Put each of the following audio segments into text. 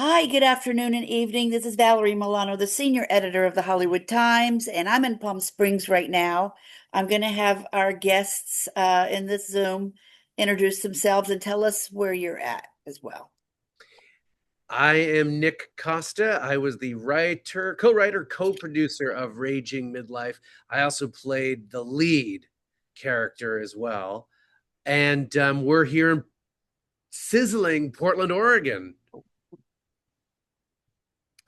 Hi, good afternoon and evening. This is Valerie Milano, the senior editor of the Hollywood Times, and I'm in Palm Springs right now. I'm going to have our guests in this Zoom introduce themselves and tell us where you're at as well. I am Nick Costa. I was the co-writer, co-producer of Raging Midlife. I also played the lead character as well. And we're here in sizzling Portland, Oregon.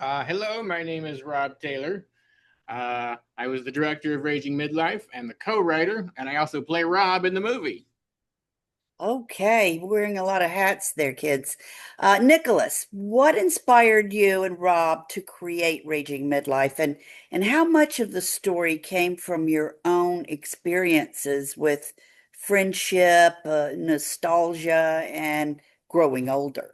Hello, my name is Rob Taylor. I was the director of Raging Midlife and the co-writer, and I also play Rob in the movie. Okay, wearing a lot of hats there, kids. Nicholas, what inspired you and Rob to create Raging Midlife, and how much of the story came from your own experiences with friendship, nostalgia, and growing older?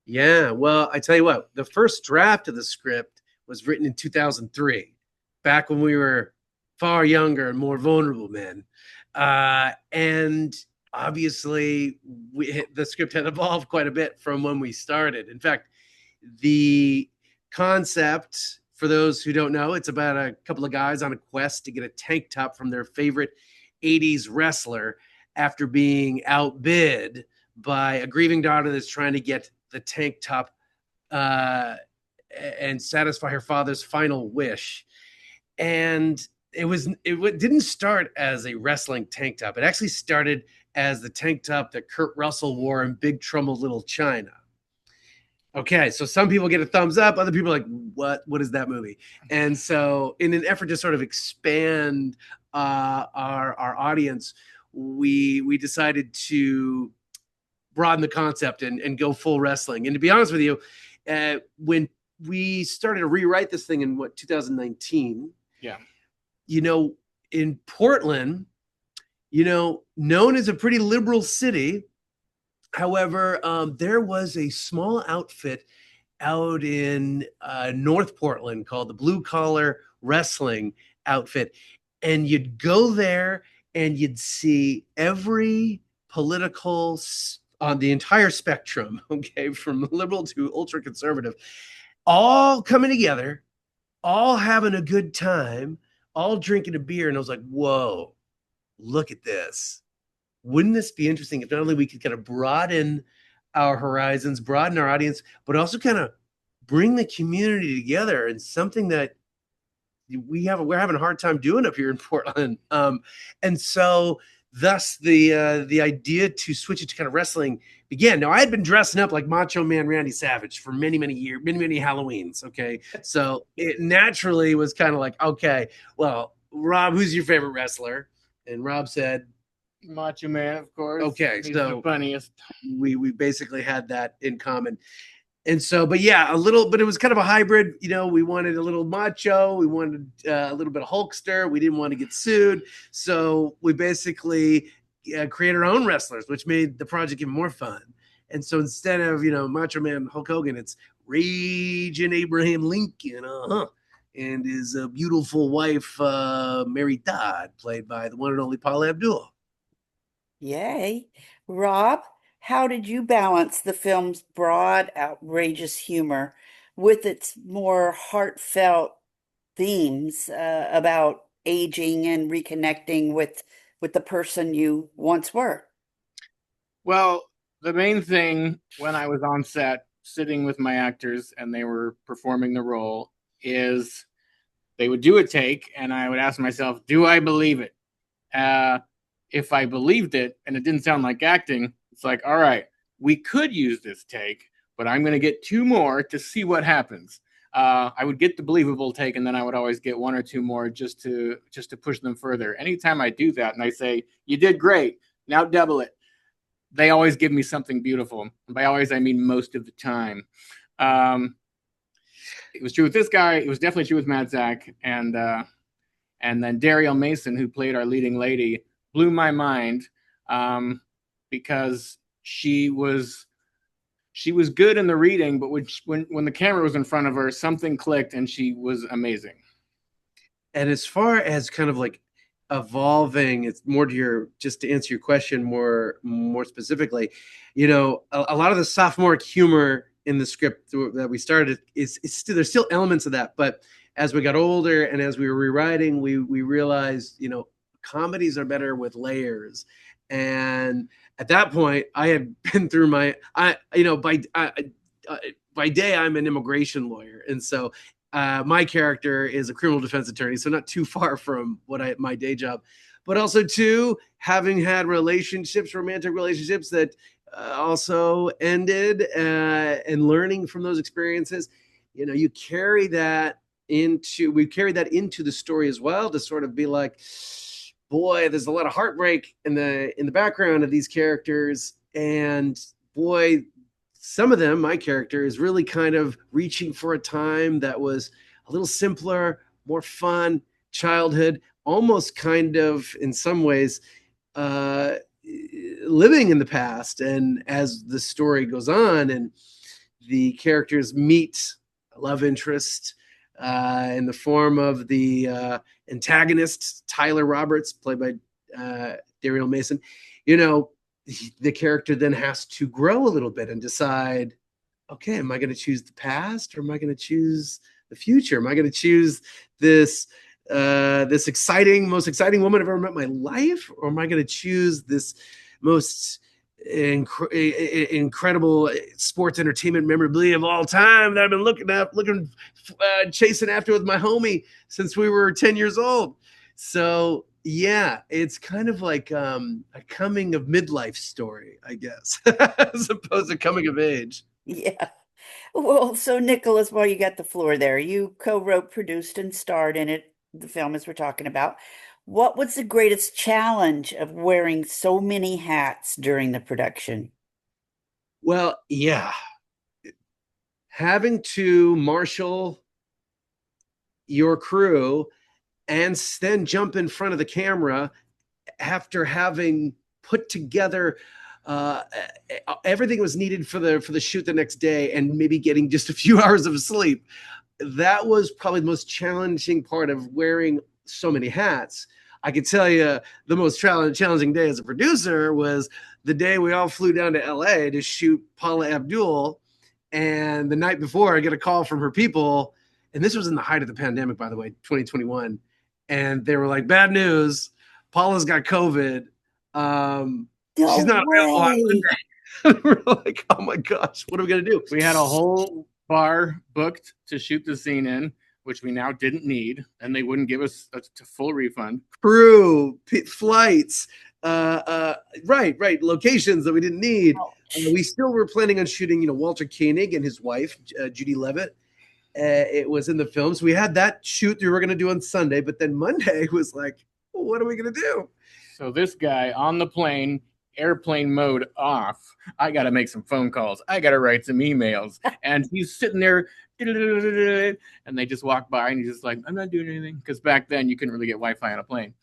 Yeah, well, I tell you what, the first draft of the script was written in 2003, back when we were far younger and more vulnerable men. And obviously, the script had evolved quite a bit from when we started. In fact, the concept, for those who don't know, it's about a couple of guys on a quest to get a tank top from their favorite 80s wrestler after being outbid by a grieving daughter that's trying to get the tank top uh, and satisfy her father's final wish. And it didn't start as a wrestling tank top. It actually started as the tank top that Kurt Russell wore in Big Trouble Little China. Okay, so some people get a thumbs up, other people are like, what is that movie? And so in an effort to sort of expand our audience, we decided to broaden the concept and go full wrestling. And to be honest with you, when we started to rewrite this thing in 2019, Yeah. In Portland, known as a pretty liberal city. However, there was a small outfit out in North Portland called the Blue Collar Wrestling Outfit. And you'd go there and you'd see every political on the entire spectrum, okay, from liberal to ultra conservative, all coming together, all having a good time, all drinking a beer. And I was like, whoa, look at this. Wouldn't this be interesting if not only we could kind of broaden our horizons, broaden our audience, but also kind of bring the community together and something that we're having a hard time doing up here in Portland. And so thus the idea to switch it to kind of wrestling began. Now I had been dressing up like Macho Man Randy Savage for many years, many Halloweens. Okay, so it naturally was kind of like, okay, well, Rob, who's your favorite wrestler? And Rob said, Macho Man, of course. okay, He's so the funniest. we basically had that in common. And so, but yeah, a little, but it was kind of a hybrid. We wanted a little macho, we wanted a little bit of Hulkster. We didn't want to get sued, so we basically created our own wrestlers, which made the project even more fun. And so instead of Macho Man Hulk Hogan, it's Raging Abraham Lincoln, and his beautiful wife Mary Todd, played by the one and only Paula Abdul. Yay. Rob, how did you balance the film's broad, outrageous humor with its more heartfelt themes about aging and reconnecting with the person you once were? Well, the main thing when I was on set, sitting with my actors and they were performing the role, is they would do a take, and I would ask myself, do I believe it? Uh, if I believed it and it didn't sound like acting, it's like, all right, we could use this take, but I'm going to get two more to see what happens. I would get the believable take, and then I would always get one or two more just to push them further. Anytime I do that, and I say, "You did great, now double it," they always give me something beautiful. And by always, I mean most of the time. Um, it was true with this guy. It was definitely true with Matt Zach, and then Darielle Mason, who played our leading lady, blew my mind um, because she was good in the reading, but when the camera was in front of her, something clicked, and she was amazing. And as far as kind of like evolving, it's more to just to answer your question more specifically, a lot of the sophomoric humor in the script that we started is still, there's still elements of that, but as we got older and as we were rewriting, we realized, comedies are better with layers. And at that point, I had been through by day I'm an immigration lawyer, and so my character is a criminal defense attorney, so not too far from my day job. But also, too, having had romantic relationships that also ended, and learning from those experiences, you carry that we carry that into the story as well, to sort of be like, boy, there's a lot of heartbreak in the background of these characters, and boy, some of them, my character is really kind of reaching for a time that was a little simpler, more fun, childhood, almost kind of in some ways uh, living in the past. And as the story goes on and the characters meet a love interest in the form of the antagonist, Tyler Roberts, played by Daryl Mason, the character then has to grow a little bit and decide, okay, am I going to choose the past or am I going to choose the future? Am I going to choose this this most exciting woman I've ever met in my life, or am I going to choose this most incredible sports entertainment memorabilia of all time that I've been chasing after with my homie since we were 10 years old? So yeah, it's kind of like a coming of midlife story, I guess, as opposed to coming of age. Yeah. Well, so Nicholas, while you got the floor there, you co-wrote, produced, and starred in it, the film as we're talking about. What was the greatest challenge of wearing so many hats during the production? Well, yeah, having to marshal your crew and then jump in front of the camera after having put together everything was needed for the shoot the next day and maybe getting just a few hours of sleep. That was probably the most challenging part of wearing so many hats. I can tell you the most challenging day as a producer was the day we all flew down to LA to shoot Paula Abdul. And the night before, I get a call from her people. And this was in the height of the pandemic, by the way, 2021. And they were like, bad news. Paula's got COVID. She's No not available on way. Monday. We're like, oh my gosh, what are we going to do? We had a whole bar booked to shoot the scene in, which we now didn't need, and they wouldn't give us a full refund. Crew, flights, right, locations that we didn't need. We still were planning on shooting, Walter Koenig and his wife, Judy Levitt. It was in the film. So we had that shoot we were going to do on Sunday, but then Monday was like, well, what are we going to do? So this guy on the plane, airplane mode off. I got to make some phone calls. I got to write some emails. And he's sitting there, and they just walk by, and he's just like, I'm not doing anything. Because back then, you couldn't really get Wi-Fi on a plane.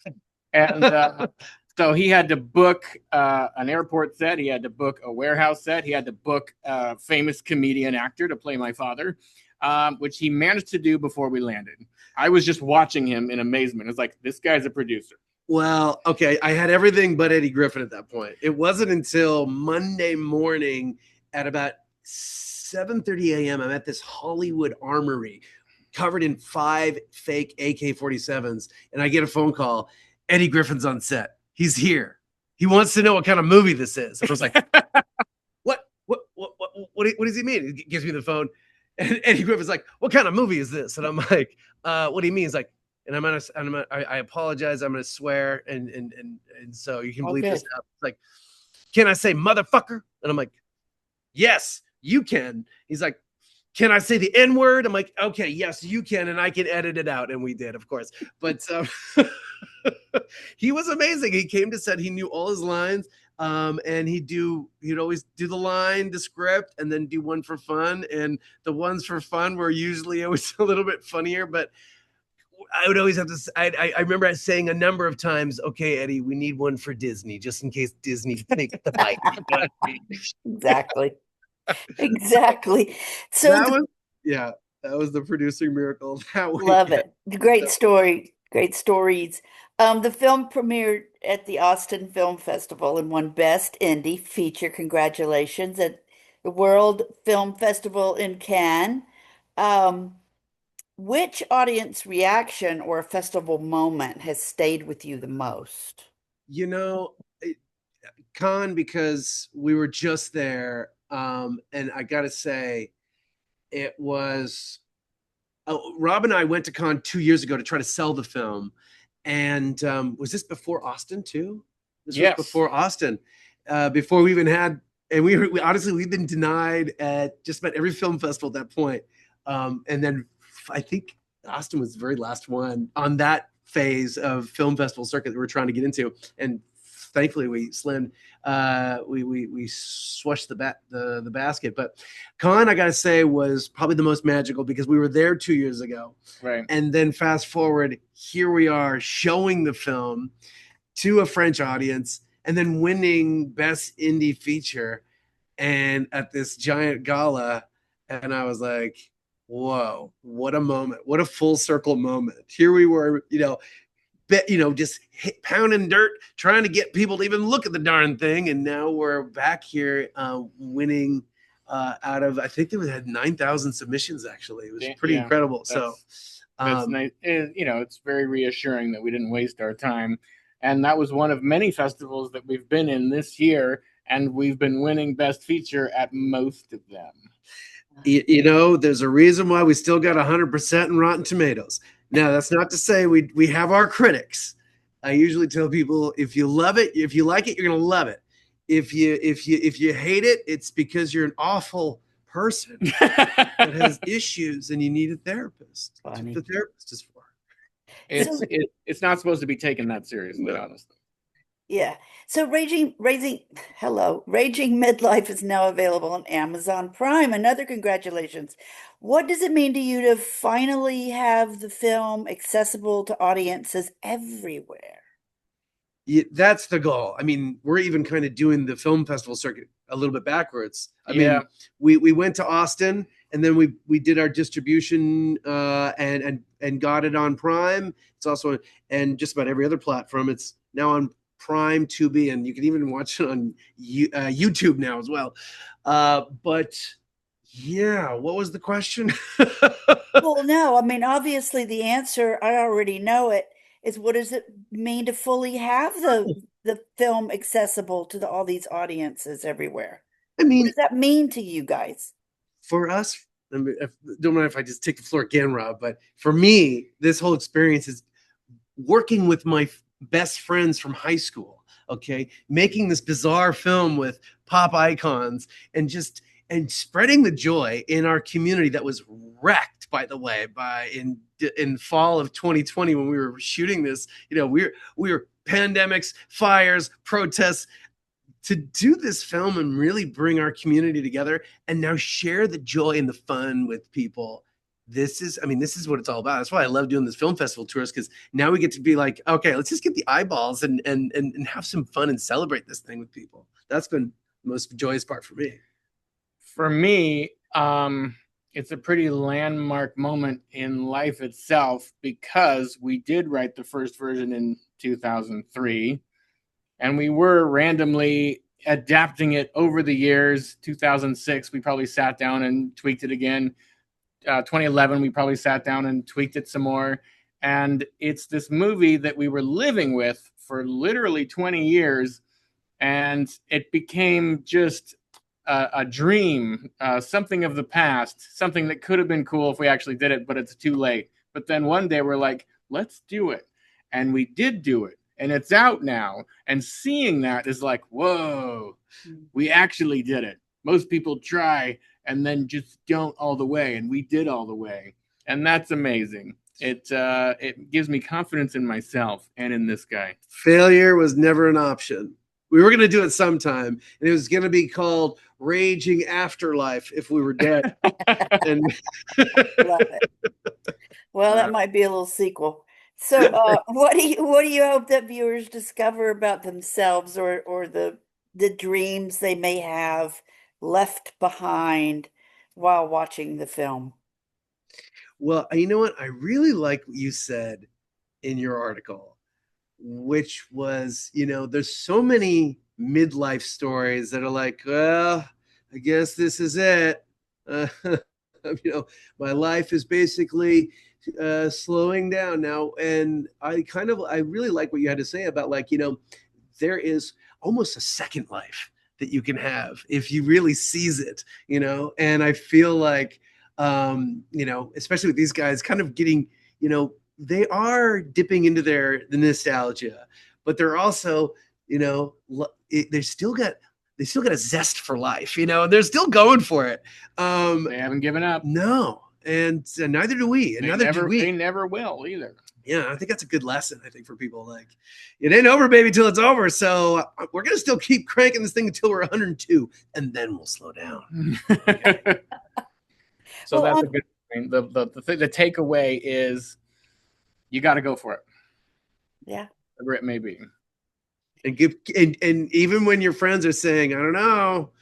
And so he had to book an airport set. He had to book a warehouse set. He had to book a famous comedian actor to play my father, which he managed to do before we landed. I was just watching him in amazement. It's like, this guy's a producer. Well, okay, I had everything but Eddie Griffin at that point. It wasn't until Monday morning at about 7:30 a.m. I'm at this Hollywood armory covered in 5 fake AK-47s, and I get a phone call. Eddie Griffin's on set. He's here. He wants to know what kind of movie this is. I was like, what does he mean? He gives me the phone, and Eddie Griffin's like, what kind of movie is this? And I'm like, what do you mean? He's like, and I apologize. I'm gonna swear, and so you can bleep this out. It's like, can I say motherfucker? And I'm like, yes, you can. He's like, can I say the N word? I'm like, okay, yes, you can, and I can edit it out, and we did, of course. But he was amazing. He came to set. He knew all his lines. And he'd always do the line, the script, and then do one for fun. And the ones for fun were usually always a little bit funnier, but I would always have to. I remember saying a number of times, "Okay, Eddie, we need one for Disney, just in case Disney takes the bite." Exactly. Exactly. So that was the producing miracle. love it. Great story. Great stories. The film premiered at the Austin Film Festival and won Best Indie Feature. Congratulations. And the World Film Festival in Cannes. Um, which audience reaction or festival moment has stayed with you the most? You know, Con, because we were just there, and I gotta say, it was. Oh, Rob and I went to Con 2 years ago to try to sell the film, and was this before Austin too? This was Yes. before Austin, before we even had, and we honestly we've been denied at just about every film festival at that point. And then I think Austin was the very last one on that phase of film festival circuit that we are trying to get into, and thankfully we slammed, we swushed the basket. But Con, I gotta say, was probably the most magical because we were there 2 years ago, Right. and then fast forward, here we are showing the film to a French audience and then winning best indie feature and at this giant gala. And I was like, whoa, what a moment. What a full circle moment. Here we were, just pounding dirt, trying to get people to even look at the darn thing. And now we're back here winning out of, I think they had 9,000 submissions, actually. It was pretty Yeah, incredible. So, that's nice. It's very reassuring that we didn't waste our time. And that was one of many festivals that we've been in this year, and we've been winning Best Feature at most of them. There's a reason why we still got 100% in Rotten Tomatoes. Now, that's not to say we have our critics. I usually tell people, if you love it, if you like it, you're gonna love it. If you hate it, it's because you're an awful person that has issues and you need a therapist. That's what the therapist is for. It's So, it's not supposed to be taken that seriously, honestly. yeah. So Raging Midlife is now available on Amazon Prime. Another congratulations. What does it mean to you to finally have the film accessible to audiences everywhere? That's the goal. I mean, we're even kind of doing the film festival circuit a little bit backwards. I mean, we went to Austin and then we did our distribution and got it on Prime. It's also and just about every other platform. It's now on Prime, Tubi, and you can even watch it on YouTube now as well. But yeah, what was the question? Well, no, I mean, obviously the answer, I already know it, is what does it mean to fully have the film accessible to all these audiences everywhere? I What mean, does that mean to you guys? for us, I mean, don't mind if I just take the floor again, Rob, but for me, this whole experience is working with my best friends from high school, okay, making this bizarre film with pop icons and spreading the joy in our community that was wrecked, by the way, by in fall of 2020 when we were shooting this. We were pandemics, fires, protests, to do this film and really bring our community together and now share the joy and the fun with people. This is what it's all about. That's why I love doing this film festival tours, because now we get to be like, okay, let's just get the eyeballs and have some fun and celebrate this thing with people. That's been the most joyous part for me. For me, it's a pretty landmark moment in life itself, because we did write the first version in 2003, and we were randomly adapting it over the years. 2006, we probably sat down and tweaked it again. 2011, we probably sat down and tweaked it some more. And it's this movie that we were living with for literally 20 years. And it became just a dream, something of the past, something that could have been cool if we actually did it, but it's too late. But then one day we're like, let's do it. And we did do it. And it's out now. And seeing that is like, whoa, we actually did it. Most people try and then just don't all the way. And we did all the way. And that's amazing. It gives me confidence in myself and in this guy. Failure was never an option. We were going to do it sometime, and it was going to be called Raging Afterlife if we were dead. And Love it. Well, that might be a little sequel. So, what do you hope that viewers discover about themselves or the dreams they may have left behind while watching the film? well, you know what? I really like what you said in your article, which was, there's so many midlife stories that are like, well, I guess this is it. My life is basically slowing down now. And I really like what you had to say about there is almost a second life that you can have if you really seize it. And I feel like, especially with these guys kind of getting, they are dipping into the nostalgia, but they're also, they're still got they still got a zest for life, and they're still going for it. They haven't given up. No, and neither do we, and neither do we. They never will either. Yeah, I think that's a good lesson. I think for people, like, it ain't over, baby, till it's over. So we're gonna still keep cranking this thing until we're 102, and then we'll slow down. So that's a good thing. The takeaway is you got to go for it. Yeah, whatever it may be. And even when your friends are saying, I don't know,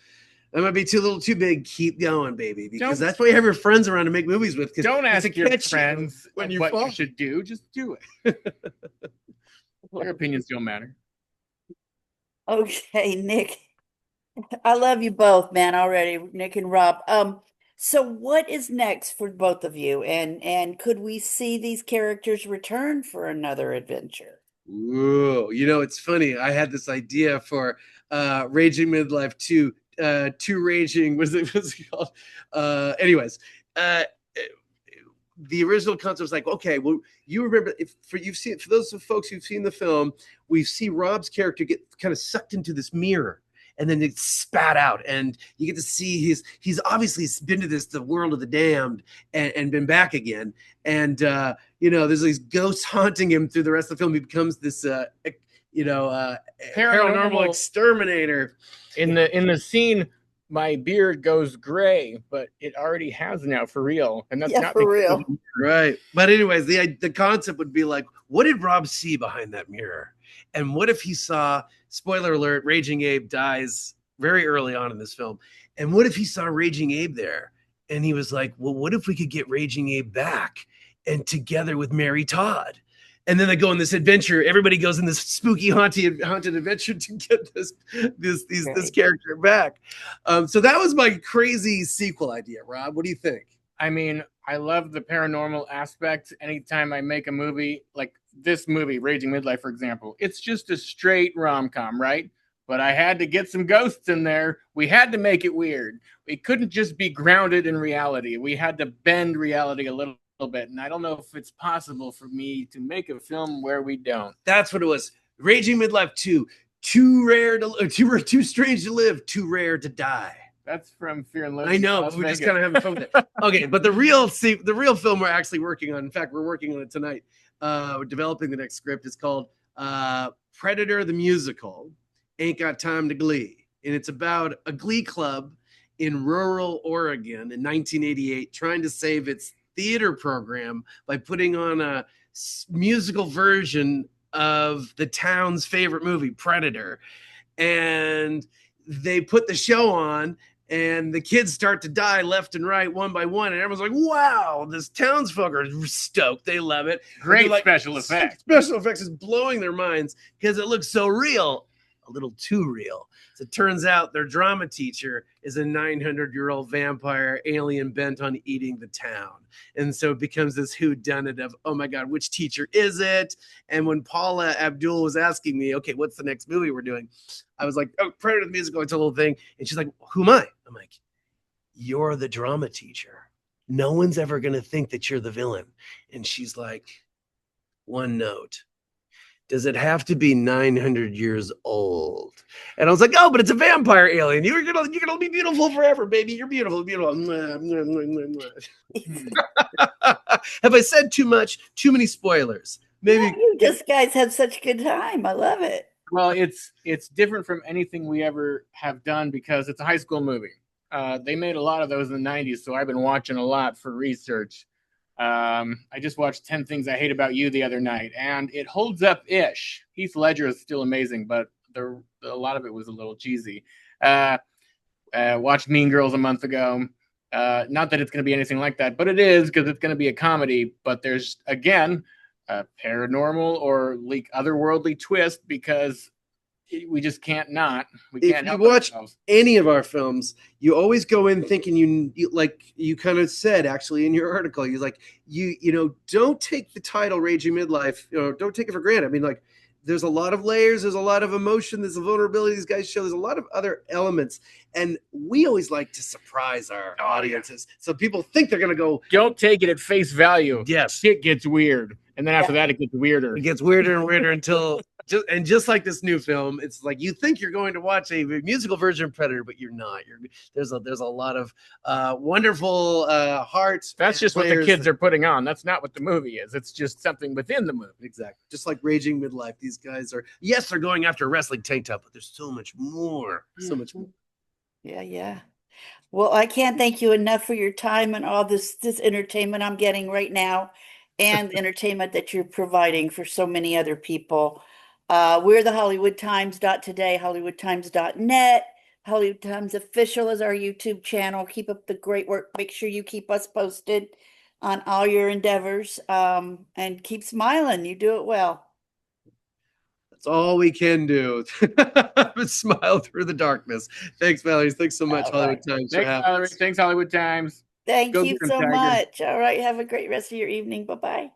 that might be too little too big, keep going, baby, because that's why you have your friends around to make movies with. Don't ask your friends when you what fall. You should do. Just do it. Their opinions don't matter. Okay, Nick. I love you both, man, already, Nick and Rob. So what is next for both of you? And could we see these characters return for another adventure? Ooh, it's funny. I had this idea for Raging Midlife 2, two Raging, what's it called? Anyways, the original concept was like, okay, well, you remember for those folks who've seen the film, we see Rob's character get kind of sucked into this mirror, and then it's spat out, and you get to see he's obviously been to the world of the damned and been back again, and there's these ghosts haunting him through the rest of the film. He becomes this paranormal exterminator. In the scene, my beard goes gray, but it already has now for real, and that's not for real, right? But anyways, the concept would be like, what did Rob see behind that mirror? And what if he saw, spoiler alert, Raging Abe dies very early on in this film. And what if he saw Raging Abe there? And he was like, well, what if we could get Raging Abe back and together with Mary Todd? And then they go on this adventure. Everybody goes in this spooky haunted adventure to get this character back. So that was my crazy sequel idea. Rob, what do you think? I mean, I love the paranormal aspect. Anytime I make a movie like this movie, Raging Midlife, for example, it's just a straight rom-com, right? But I had to get some ghosts in there. We had to make it weird. We couldn't just be grounded in reality. We had to bend reality a little bit. And I don't know if it's possible for me to make a film where we don't. That's what it was. Raging Midlife 2. Too strange to live, too rare to die. That's from Fear and Loathing. I know, but we're just kind of having fun with it. Okay, but the real film we're actually working on, in fact, we're working on it tonight. We're developing the next script. It's called Predator the Musical. Ain't Got Time to Glee. And it's about a glee club in rural Oregon in 1988 trying to save its theater program by putting on a musical version of the town's favorite movie, Predator. And they put the show on, and the kids start to die left and right, one by one. And everyone's like, wow, this townsfolk are stoked. They love it. Great special effects. Special effects is blowing their minds because it looks so real. A little too real. So it turns out their drama teacher is a 900-year-old vampire alien bent on eating the town. And so it becomes this whodunit of, oh my God, which teacher is it? And when Paula Abdul was asking me, okay, what's the next movie we're doing? I was like, oh, Predator the Musical, it's a little thing. And she's like, who am I? I'm like, you're the drama teacher. No one's ever going to think that you're the villain. And she's like, one note. Does it have to be 900 years old? And I was like, oh, but it's a vampire alien. You're gonna be beautiful forever, baby. You're beautiful. Have I said too much? Too many spoilers? Maybe you just guys have such a good time. I love it. Well, it's different from anything we ever have done because it's a high school movie. They made a lot of those in the 90s, so I've been watching a lot for research. I just watched 10 Things I Hate About You the other night, and it holds up-ish. Heath Ledger is still amazing, but a lot of it was a little cheesy. Watched Mean Girls a month ago. Not that it's going to be anything like that, but it is because it's going to be a comedy. But there's, again, a paranormal or otherworldly twist because we just can't not. We If can't you help watch ourselves. any of our films, you always go in thinking like you kind of said actually in your article, you're like don't take the title Raging Midlife, don't take it for granted. I mean, like there's a lot of layers, there's a lot of emotion, there's a vulnerability these guys show, there's a lot of other elements, and we always like to surprise our audiences, so people think they're gonna go. Don't take it at face value. Yes, Shit gets weird, and then after that, it gets weirder. it gets weirder and weirder until just like this new film, it's like you think you're going to watch a musical version of Predator, but you're not. There's a lot of wonderful hearts. That's just what the kids are putting on. That's not what the movie is. It's just something within the movie. Exactly. Just like Raging Midlife, these guys are, yes, they're going after a wrestling tank top, but there's so much more. So much more. Yeah, yeah. Well, I can't thank you enough for your time and all this entertainment I'm getting right now, and entertainment that you're providing for so many other people. We're the Hollywood Times today, hollywoodtimes.net. Hollywood Times Official is our YouTube channel. Keep up the great work. Make sure you keep us posted on all your endeavors, and keep smiling. You do it well. That's all we can do. Smile through the darkness. Thanks, Valerie. Thanks so much, All Hollywood right. Times, for Thanks, having Valerie. us. Thanks, Hollywood Times. Thank Go you get 'em, so Tiger. much. All right. Have a great rest of your evening. Bye-bye.